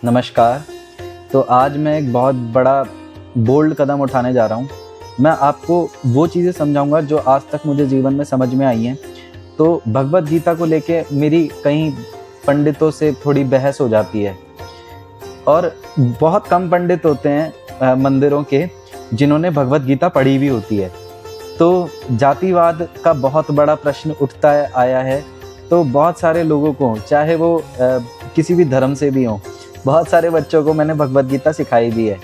नमस्कार। तो आज मैं एक बहुत बड़ा बोल्ड कदम उठाने जा रहा हूँ। मैं आपको वो चीज़ें समझाऊँगा जो आज तक मुझे जीवन में समझ में आई हैं। तो भगवद गीता को लेके मेरी कई पंडितों से थोड़ी बहस हो जाती है और बहुत कम पंडित होते हैं मंदिरों के जिन्होंने भगवद गीता पढ़ी भी होती है। तो जातिवाद का बहुत बड़ा प्रश्न उठता आया है। तो बहुत सारे लोगों को, चाहे वो किसी भी धर्म से भी हों, बहुत सारे बच्चों को मैंने भगवद गीता सिखाई भी है,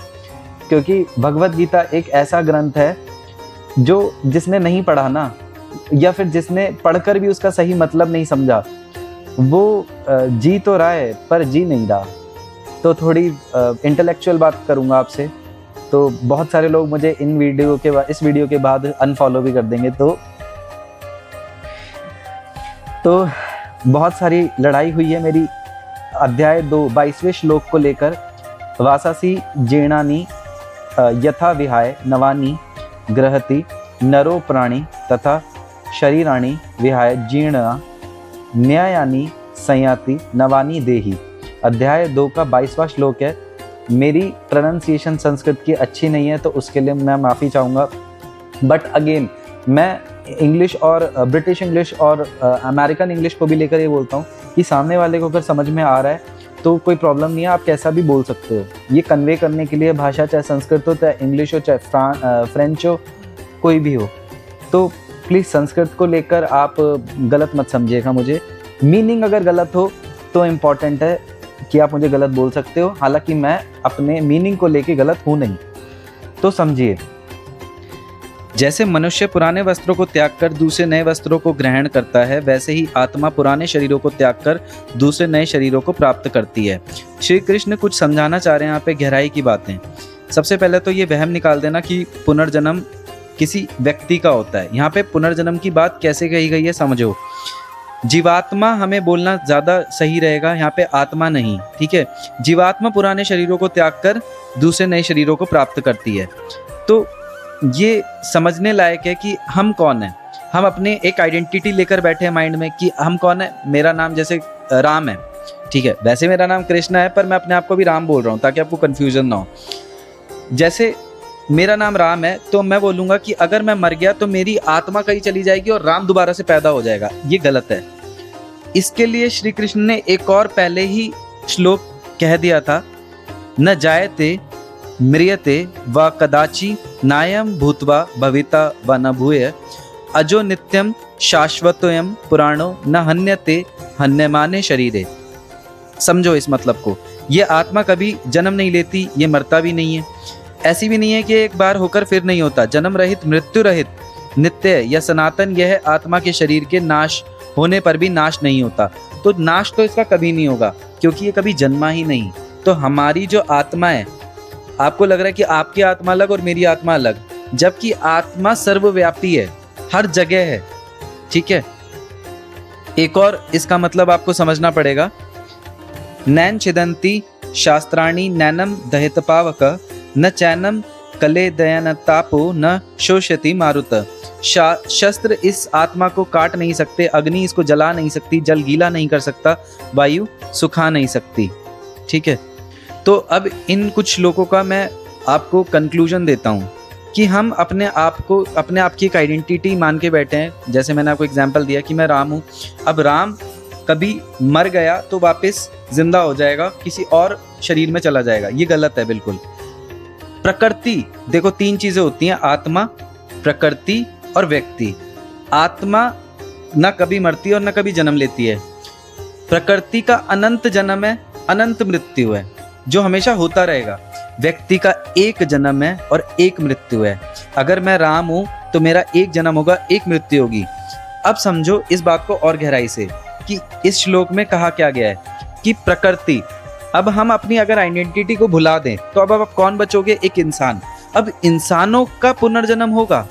क्योंकि भगवद गीता एक ऐसा ग्रंथ है जो जिसने नहीं पढ़ा ना, या फिर जिसने पढ़कर भी उसका सही मतलब नहीं समझा, वो जी तो रहा है पर जी नहीं रहा। तो थोड़ी इंटेलेक्चुअल बात करूँगा आपसे। तो बहुत सारे लोग मुझे इस वीडियो के बाद अनफॉलो भी कर देंगे। तो बहुत सारी लड़ाई हुई है मेरी अध्याय 2 22वें श्लोक को लेकर। वासासी जीर्णानि यथा विहाय नवानि गृहति नरो प्राणी तथा शरीराणि विहाय जीर्णा न्यायानि संयाति नवानि देहि। अध्याय 2 का 22वां श्लोक है। मेरी प्रोनाउंसिएशन संस्कृत की अच्छी नहीं है तो उसके लिए मैं माफ़ी चाहूँगा। बट अगेन मैं इंग्लिश और ब्रिटिश इंग्लिश और अमेरिकन इंग्लिश को भी लेकर ये बोलता हूँ कि सामने वाले को अगर समझ में आ रहा है तो कोई प्रॉब्लम नहीं है, आप कैसा भी बोल सकते हो। ये कन्वे करने के लिए भाषा चाहे संस्कृत हो, चाहे इंग्लिश हो, चाहे फ्रेंच हो, कोई भी हो। तो प्लीज़ संस्कृत को लेकर आप गलत मत समझिएगा मुझे। मीनिंग अगर गलत हो तो इम्पॉर्टेंट है कि आप मुझे गलत बोल सकते हो, हालांकि मैं अपने मीनिंग को लेके गलत हूँ नहीं। तो समझिए, जैसे मनुष्य पुराने वस्त्रों को त्याग कर दूसरे नए वस्त्रों को ग्रहण करता है, वैसे ही आत्मा पुराने शरीरों को त्याग कर दूसरे नए शरीरों को प्राप्त करती है। श्री कृष्ण कुछ समझाना चाह रहे हैं यहाँ पे, गहराई की बातें। सबसे पहले तो ये वहम निकाल देना कि पुनर्जन्म किसी व्यक्ति का होता है। यहाँ पे पुनर्जन्म की बात कैसे कही गई है समझो। जीवात्मा हमें बोलना ज़्यादा सही रहेगा, यहाँ पे आत्मा नहीं, ठीक है। जीवात्मा पुराने शरीरों को त्याग कर दूसरे नए शरीरों को प्राप्त करती है। तो ये समझने लायक है कि हम कौन हैं। हम अपने एक आइडेंटिटी लेकर बैठे हैं माइंड में कि हम कौन है। मेरा नाम जैसे राम है, ठीक है, वैसे मेरा नाम कृष्ण है, पर मैं अपने आप को भी राम बोल रहा हूँ ताकि आपको कन्फ्यूजन ना हो। जैसे मेरा नाम राम है तो मैं बोलूँगा कि अगर मैं मर गया तो मेरी आत्मा कहीं चली जाएगी और राम दोबारा से पैदा हो जाएगा। ये गलत है। इसके लिए श्री कृष्ण ने एक और पहले ही श्लोक कह दिया था, न जायते म्रियते व कदाचि नायम भूत्वा भविता व न भूय अजो नित्यम शाश्वतोयम पुराणो न हन्यते हन्यमाने शरीरे। समझो इस मतलब को। ये आत्मा कभी जन्म नहीं लेती, ये मरता भी नहीं है। ऐसी भी नहीं है कि एक बार होकर फिर नहीं होता। जन्म रहित, मृत्यु रहित, नित्य या सनातन यह आत्मा के शरीर के नाश होने पर भी नाश नहीं होता। तो नाश तो इसका कभी नहीं होगा क्योंकि ये कभी जन्मा ही नहीं। तो हमारी जो आत्मा है, आपको लग रहा है कि आपकी आत्मा अलग और मेरी आत्मा अलग, जबकि आत्मा सर्वव्यापी है, हर जगह है, ठीक है। एक और इसका मतलब आपको समझना पड़ेगा। नैन छिदंती शास्त्राणी नैनम दहित पावक न चैनम कले दयन तापो न शोषति मारुत। शस्त्र इस आत्मा को काट नहीं सकते, अग्नि इसको जला नहीं सकती, जल गीला नहीं कर सकता, वायु सुखा नहीं सकती, ठीक है। तो अब इन कुछ श्लोकों का मैं आपको कंक्लूजन देता हूँ कि हम अपने आप की एक आइडेंटिटी मान के बैठे हैं। जैसे मैंने आपको एग्जांपल दिया कि मैं राम हूँ। अब राम कभी मर गया तो वापस जिंदा हो जाएगा, किसी और शरीर में चला जाएगा। ये गलत है बिल्कुल। प्रकृति, देखो 3 चीज़ें होती हैं, आत्मा, प्रकृति और व्यक्ति। आत्मा न कभी मरती है और न कभी जन्म लेती है। प्रकृति का अनंत जन्म है, अनंत मृत्यु है, जो हमेशा होता रहेगा। व्यक्ति का एक जन्म है और एक मृत्यु है। अगर मैं राम हूं तो मेरा एक जन्म होगा, एक मृत्यु होगी। अब समझो इस बात को और गहराई से कि इस श्लोक में कहा क्या गया है कि प्रकृति। अब हम अपनी अगर आइडेंटिटी को भुला दें तो अब आप कौन बचोगे? एक इंसान। अब इंसानों का पुनर्जन्म होगा,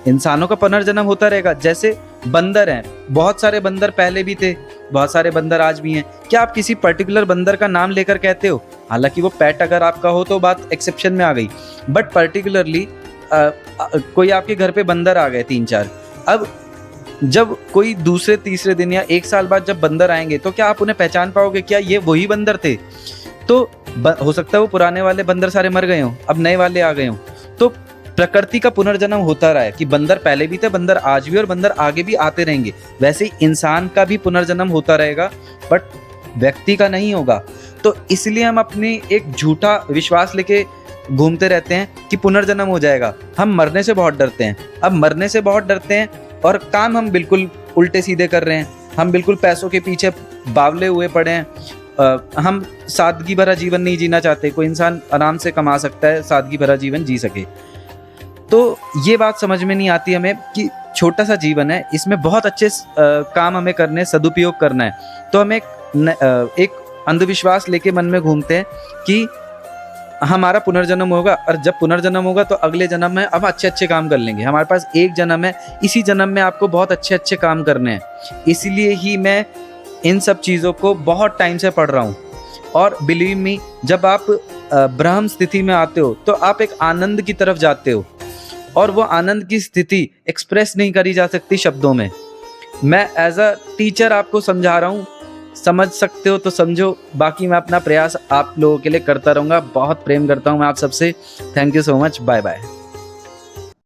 इंसानों का पुनर्जन्म होता रहेगा। जैसे बंदर हैं, बहुत सारे बंदर पहले भी थे, बहुत सारे बंदर आज भी हैं। क्या आप किसी पर्टिकुलर बंदर का नाम लेकर कहते हो? हालांकि वो पेट अगर आपका हो तो बात एक्सेप्शन में आ गई, बट पर्टिकुलरली कोई आपके घर पे बंदर आ गए 3-4, अब जब कोई दूसरे तीसरे दिन या 1 साल बाद जब बंदर आएंगे तो क्या आप उन्हें पहचान पाओगे? क्या ये वही बंदर थे? तो हो सकता है वो पुराने वाले बंदर सारे मर गए हों, अब नए वाले आ गए हों। तो प्रकृति का पुनर्जन्म होता रहा है कि बंदर पहले भी थे, बंदर आज भी और बंदर आगे भी आते रहेंगे। वैसे ही इंसान का भी पुनर्जन्म होता रहेगा, बट व्यक्ति का नहीं होगा। तो इसलिए हम अपनी एक झूठा विश्वास लेके घूमते रहते हैं कि पुनर्जन्म हो जाएगा। हम मरने से बहुत डरते हैं, अब मरने से बहुत डरते हैं और काम हम बिल्कुल उल्टे सीधे कर रहे हैं। हम बिल्कुल पैसों के पीछे बावले हुए पड़े हैं। हम सादगी भरा जीवन नहीं जीना चाहते। कोई इंसान आराम से कमा सकता है, सादगी भरा जीवन जी सके। तो ये बात समझ में नहीं आती हमें कि छोटा सा जीवन है, इसमें बहुत अच्छे काम हमें करने हैं, सदुपयोग करना है। तो हम एक अंधविश्वास लेके मन में घूमते हैं कि हमारा पुनर्जन्म होगा, और जब पुनर्जन्म होगा तो अगले जन्म में अब अच्छे अच्छे काम कर लेंगे। हमारे पास एक जन्म है, इसी जन्म में आपको बहुत अच्छे अच्छे काम करने हैं। इसलिए ही मैं इन सब चीज़ों को बहुत टाइम से पढ़ रहा हूँ। और बिलीव मी, जब आप ब्रह्म स्थिति में आते हो तो आप एक आनंद की तरफ जाते हो, और वो आनंद की स्थिति एक्सप्रेस नहीं करी जा सकती शब्दों में। मैं एज अ टीचर आपको समझा रहा हूँ, समझ सकते हो तो समझो, बाकी मैं अपना प्रयास आप लोगों के लिए करता रहूँगा। बहुत प्रेम करता हूँ मैं आप सबसे। Thank you so much, bye bye.